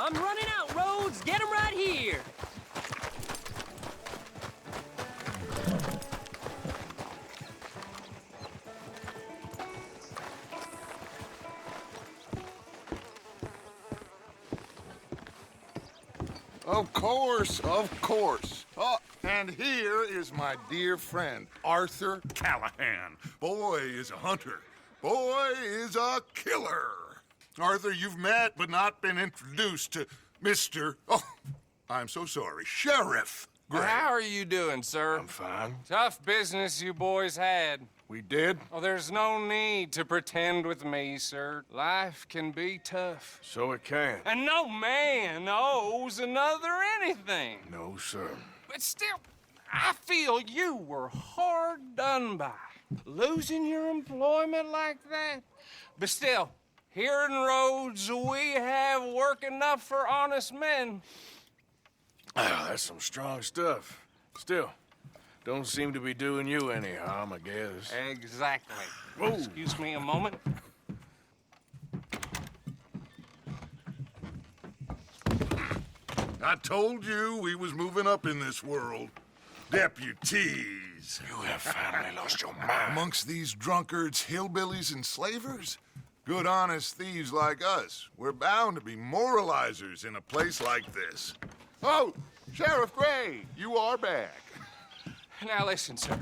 I'm running out, Rhodes. Get him right here. Of course, of course. Oh, and here is my dear friend, Arthur Callahan. Boy is a hunter. Boy is a killer. Arthur, you've met but not been introduced to Mr. Oh, I'm so sorry, Sheriff Gray. How are you doing, sir? I'm fine. Tough business you boys had. We did? Oh, there's no need to pretend with me, sir. Life can be tough. So it can. And no man owes another anything. No, sir. But still, I feel you were hard done by. Losing your employment like that. But still, here in Rhodes, we have work enough for honest men. Oh, that's some strong stuff. Still, don't seem to be doing you any harm, I guess. Exactly. Whoa. Excuse me a moment. I told you we was moving up in this world. Deputies. You have finally lost your mind. Amongst these drunkards, hillbillies, and slavers? Good, honest thieves like us. We're bound to be moralizers in a place like this. Oh, Sheriff Gray, you are back. Now listen, sir.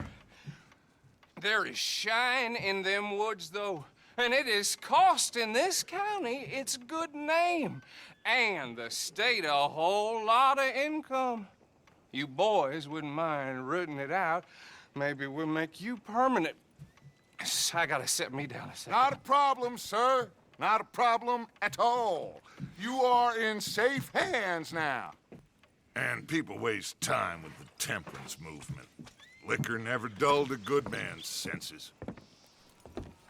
There is shine in them woods, though, and it is costing this county its good name and the state a whole lot of income. You boys wouldn't mind rooting it out. Maybe we'll make you permanent. I gotta set me down a second. Not a problem, sir. Not a problem at all. You are in safe hands now. And people waste time with the temperance movement. Liquor never dulled a good man's senses.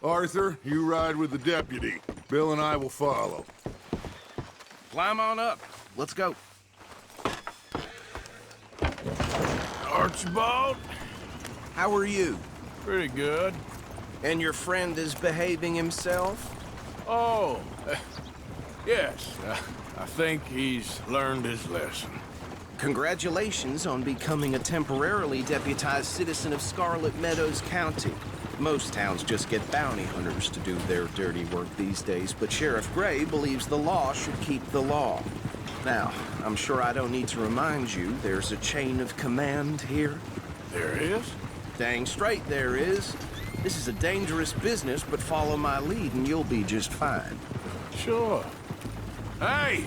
Arthur, you ride with the deputy. Bill and I will follow. Climb on up. Let's go. Archibald? How are you? Pretty good. And your friend is behaving himself? Oh, yes. I think he's learned his lesson. Congratulations on becoming a temporarily deputized citizen of Scarlet Meadows County. Most towns just get bounty hunters to do their dirty work these days, but Sheriff Gray believes the law should keep the law. Now, I'm sure I don't need to remind you there's a chain of command here. There is? Dang straight there is. This is a dangerous business, but follow my lead and you'll be just fine. Sure. Hey!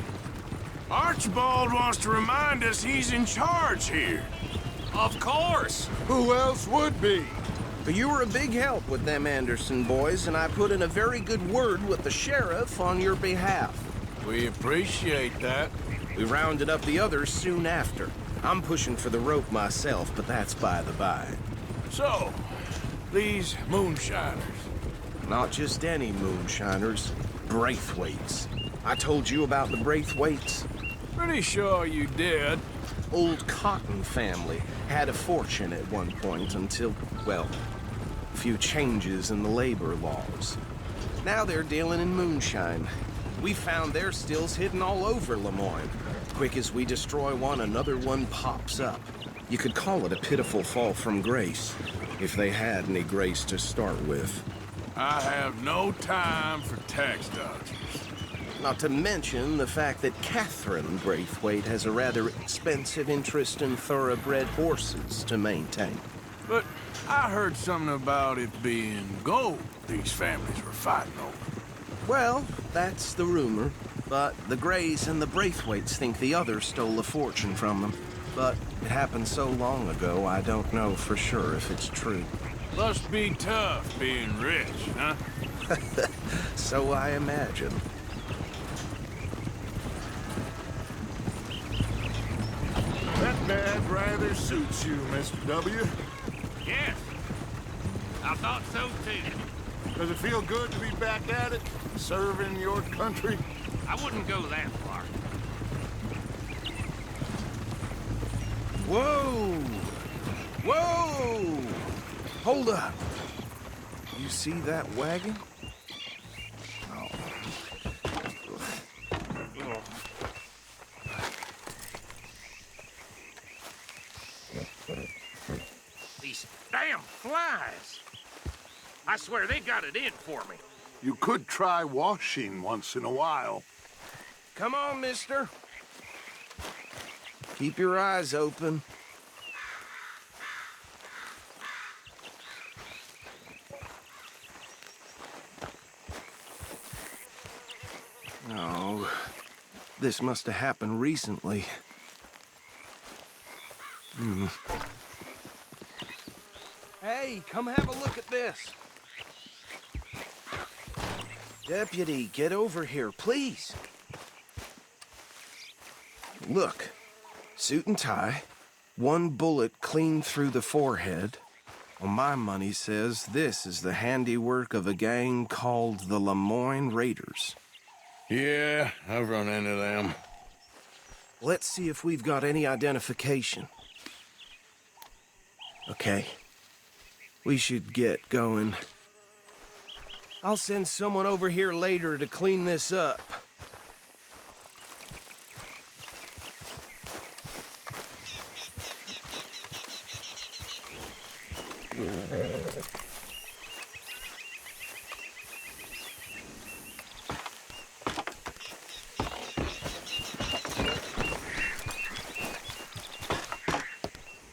Archibald wants to remind us he's in charge here. Of course. Who else would be? But you were a big help with them Anderson boys, and I put in a very good word with the sheriff on your behalf. We appreciate that. We rounded up the others soon after. I'm pushing for the rope myself, but that's by the by. So, these moonshiners. Not just any moonshiners, Braithwaites. I told you about the Braithwaites? Pretty sure you did. Old Cotton family had a fortune at one point until, well, a few changes in the labor laws. Now they're dealing in moonshine. We found their stills hidden all over Lemoyne. Quick as we destroy one, another one pops up. You could call it a pitiful fall from grace, if they had any grace to start with. I have no time for tax dodgers. Not to mention the fact that Catherine Braithwaite has a rather expensive interest in thoroughbred horses to maintain. But I heard something about it being gold these families were fighting over. Well, that's the rumor. But the Grays and the Braithwaites think the other stole a fortune from them. But it happened so long ago, I don't know for sure if it's true. Must be tough being rich, huh? So I imagine. That badge rather suits you, Mr. W. Yes, I thought so too. Does it feel good to be back at it, serving your country? I wouldn't go that far. Whoa! Whoa! Hold up. You see that wagon? I swear they got it in for me. You could try washing once in a while. Come on, mister. Keep your eyes open. Oh, this must have happened recently. Hey, come have a look at this. Deputy, get over here, please. Look, suit and tie, one bullet clean through the forehead. Well, my money says this is the handiwork of a gang called the Lemoyne Raiders. Yeah, I've run into them. Let's see if we've got any identification. Okay. We should get going. I'll send someone over here later to clean this up.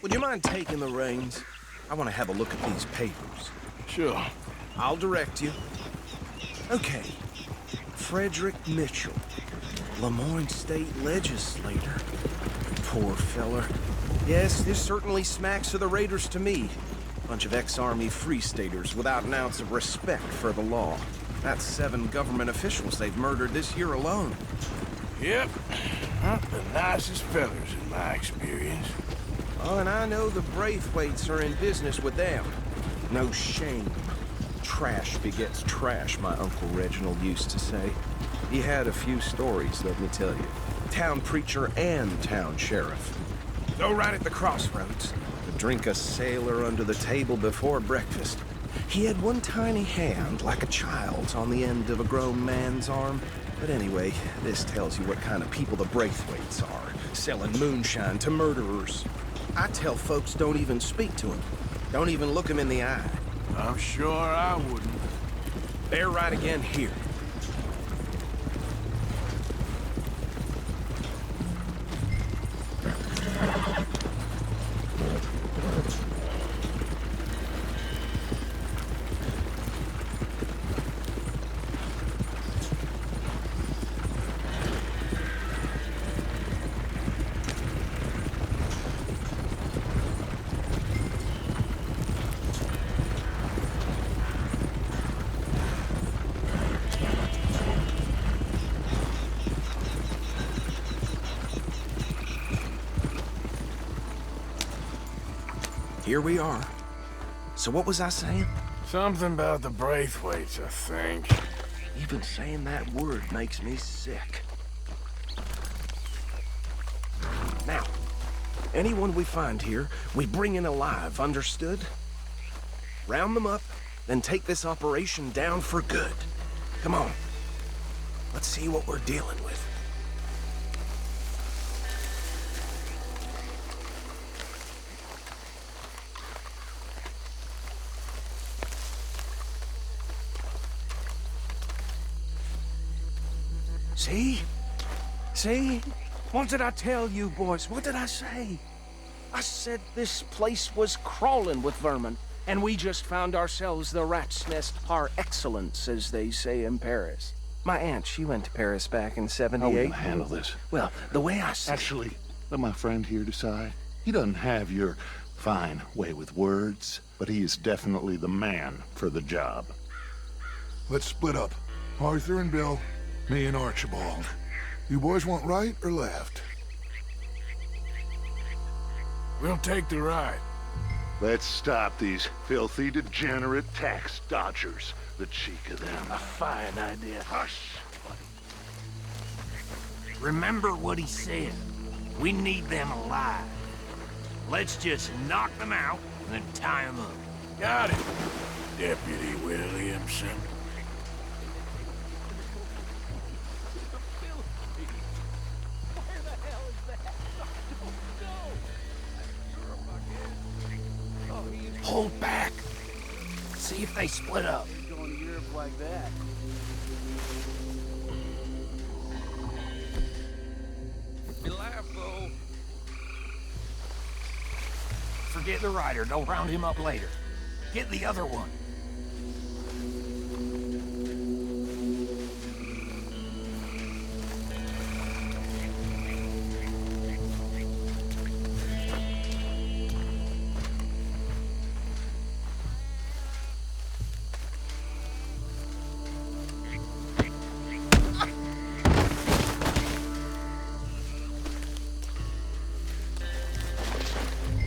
Would you mind taking the reins? I want to have a look at these papers. Sure. I'll direct you. Okay. Frederick Mitchell, Lemoyne State Legislator. Poor feller. Yes, this certainly smacks of the Raiders to me. Bunch of ex-Army Free Staters without an ounce of respect for the law. That's 7 government officials they've murdered this year alone. Yep. Not the nicest fellers in my experience. Oh, and I know the Braithwaites are in business with them. No shame. Trash begets trash, my Uncle Reginald used to say. He had a few stories, let me tell you. Town preacher and town sheriff. Go right at the crossroads. To drink a sailor under the table before breakfast. He had one tiny hand, like a child's, on the end of a grown man's arm. But anyway, this tells you what kind of people the Braithwaites are. Selling moonshine to murderers. I tell folks don't even speak to him. Don't even look him in the eye. I'm sure I wouldn't. They're right again here. Here we are. So what was I saying? Something about the Braithwaites, I think. Even saying that word makes me sick. Now, anyone we find here, we bring in alive, understood? Round them up, then take this operation down for good. Come on. Let's see what we're dealing with. See? See? What did I tell you, boys? What did I say? I said this place was crawling with vermin, and we just found ourselves the rat's nest par excellence, as they say in Paris. My aunt, she went to Paris back in '78. How are we gonna handle this? Well, the way I see Actually, let my friend here decide. He doesn't have your fine way with words, but he is definitely the man for the job. Let's split up. Arthur and Bill, me and Archibald. You boys want right or left? We'll take the right. Let's stop these filthy, degenerate tax dodgers. The cheek of them. A fine idea. Hush! Remember what he said. We need them alive. Let's just knock them out and then tie them up. Got it, Deputy Williamson. Hold back. See if they split up. Going to Europe like that. Be live, though. Forget the rider. Don't round him up later. Get the other one.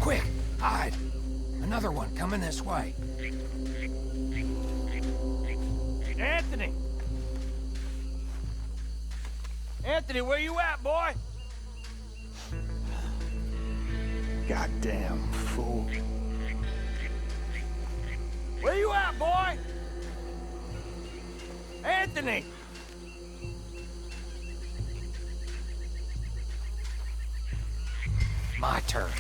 Quick, hide. Another one coming this way. Anthony! Anthony, where you at, boy? Goddamn fool. Where you at, boy? Anthony! My turn.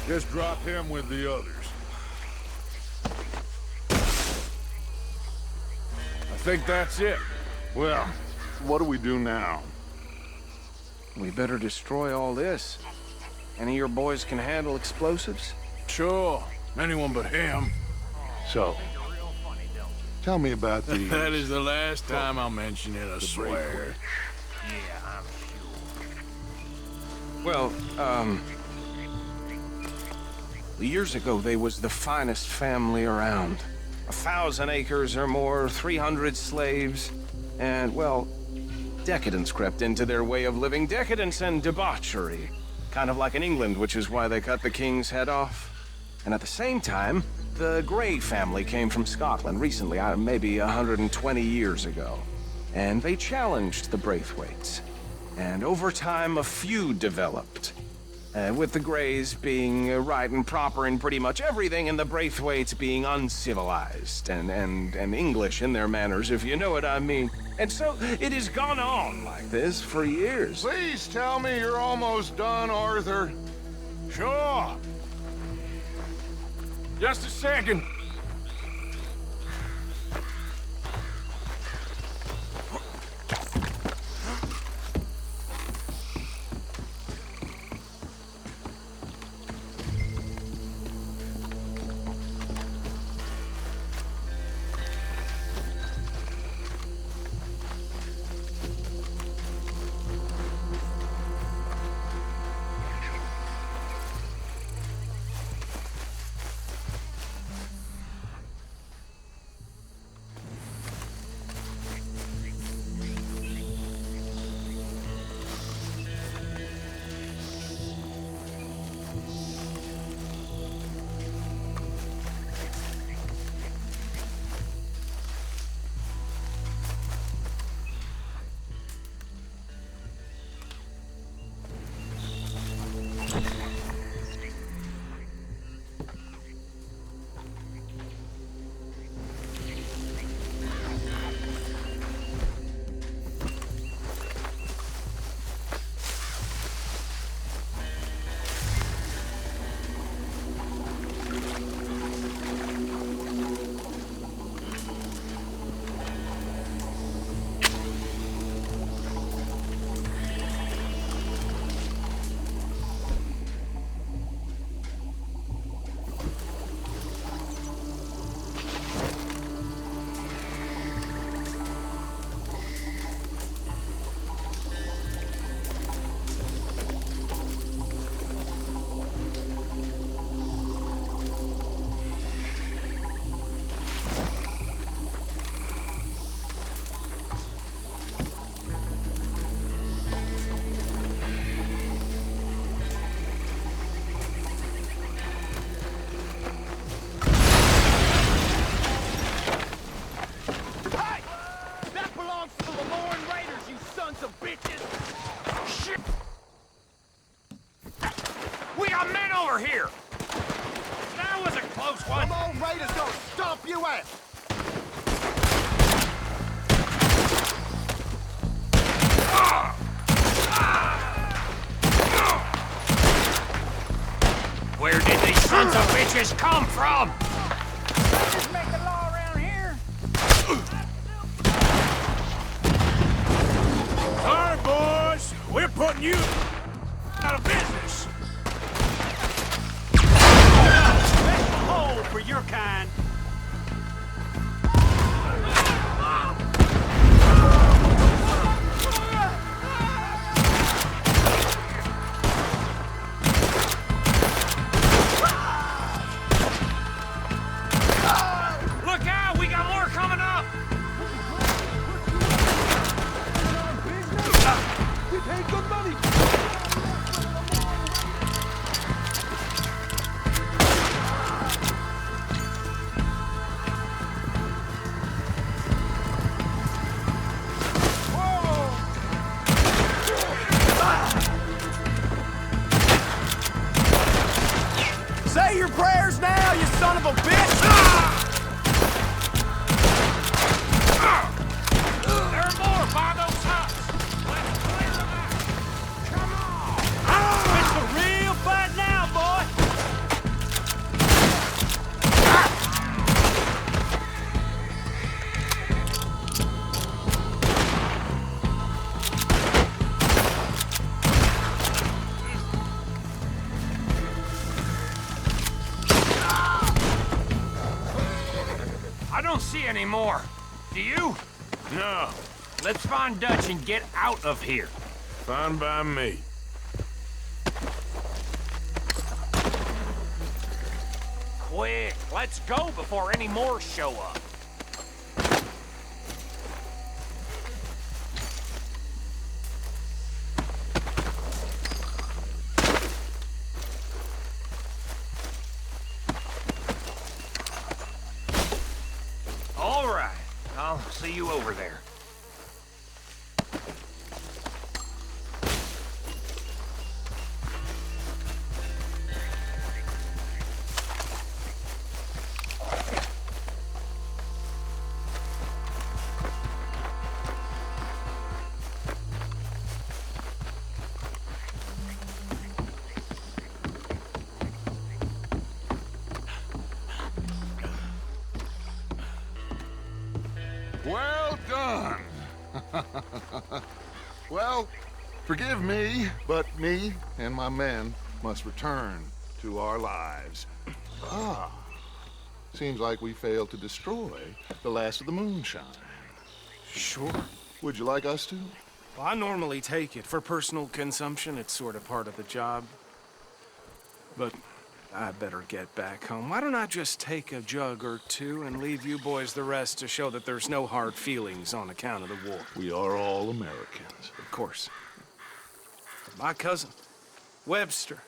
Just drop him with the others. I think that's it. Well, what do we do now? We better destroy all this. Any of your boys can handle explosives? Sure. Anyone but him. So, tell me about the... That is the last time I'll mention it, I swear. breakaway. Yeah, I'm Well, years ago, they was the finest family around. 1,000 acres or more, 300 slaves, and, well, decadence crept into their way of living. Decadence and debauchery. Kind of like in England, which is why they cut the king's head off. And at the same time, the Grey family came from Scotland recently, maybe 120 years ago. And they challenged the Braithwaites. And over time, a feud developed. With the Greys being right and proper in pretty much everything, and the Braithwaites being uncivilized and English in their manners, if you know what I mean. And so it has gone on like this for years. Please tell me you're almost done, Arthur. Sure. Just a second. you out. Where did these sons of bitches come from? Just make the law around here. Sorry, boys. We're putting you out of business. Hole for your kind. Look out! We got more coming up! We paid good money. Say your prayers now, you son of a bitch! There are more by those huts! Let's clear them out! Come on! It's a real fight now, boy! I don't see any more. Do you? No, Let's find Dutch and get out of here. fine by me. Quick, let's go before any more show up. All right, I'll see you over there. Well done. Well, forgive me, but me and my men must return to our lives. Ah, seems like we failed to destroy the last of the moonshine. Sure. Would you like us to? Well, I normally take it. For personal consumption, it's sort of part of the job. But I better get back home. Why don't I just take a jug or two and leave you boys the rest to show that there's no hard feelings on account of the war? We are all Americans. Of course. My cousin, Webster,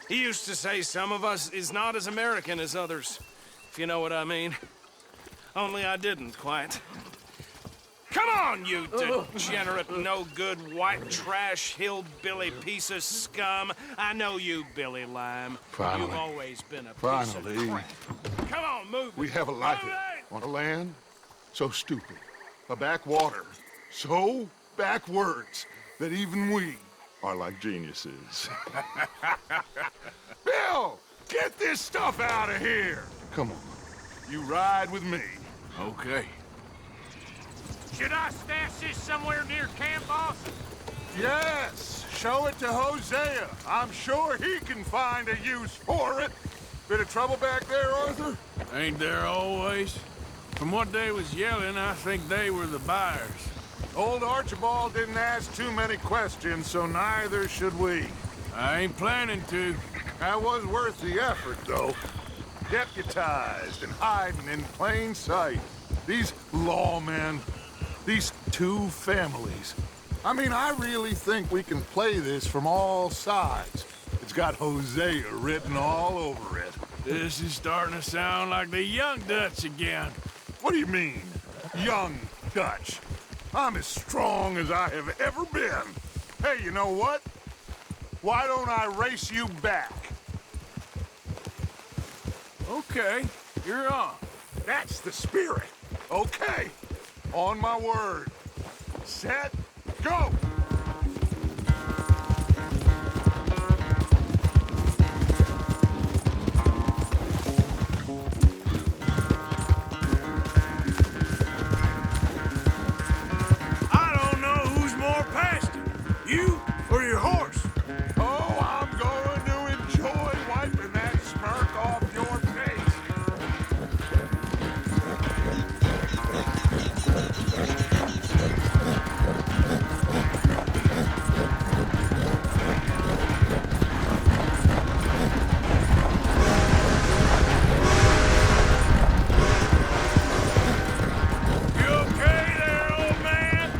he used to say some of us is not as American as others, if you know what I mean. Only I didn't quite. Come on, you degenerate, no-good, white trash, hillbilly piece of scum. I know you, Billy Lime. Finally. You've always been a piece Finally. of crap. Come on, move We it. have a life Move it. on a land so stupid, a backwater so backwards that even we are like geniuses. Bill, get this stuff out of here. Come on, You ride with me. Okay. Should I stash this somewhere near camp, boss? Yes, show it to Hosea. I'm sure he can find a use for it. Bit of trouble back there, Arthur? Ain't there always? From what they was yelling, I think they were the buyers. Old Archibald didn't ask too many questions, so neither should we. I ain't planning to. That was worth the effort, though. Deputized and hiding in plain sight. These lawmen, these two families. I mean, I really think we can play this from all sides. It's got Hosea written all over it. This is starting to sound like the young Dutch again. What do you mean, young Dutch? I'm as strong as I have ever been. Hey, you know what? Why don't I race you back? Okay, you're on. That's the spirit. Okay. On my word. Set, go! I don't know who's more past it, you or your horse. Oh, I'm going to enjoy wiping that smirk off your face. You okay there, old man?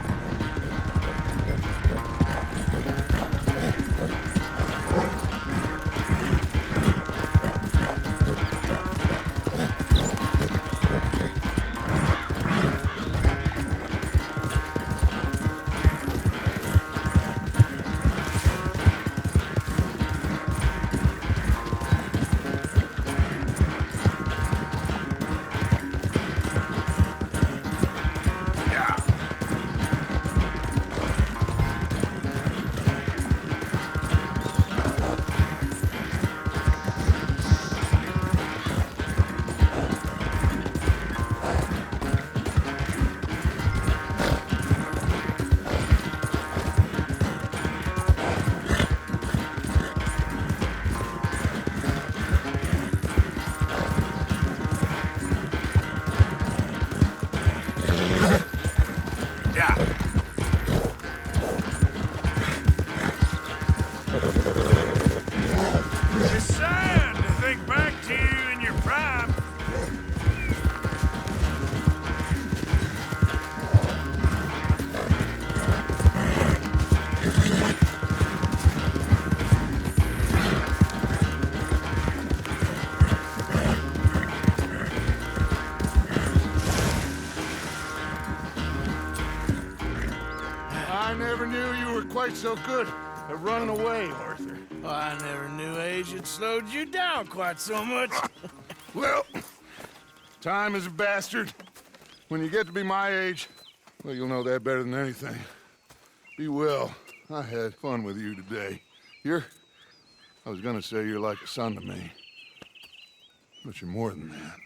It's sad to think back to you in your prime. I never knew you were quite so good at running away, Arthur. I never knew age had slowed you down quite so much. Well, time is a bastard. When you get to be my age, well, you'll know that better than anything. Be well. I had fun with you today. I was gonna say you're like a son to me, but you're more than that.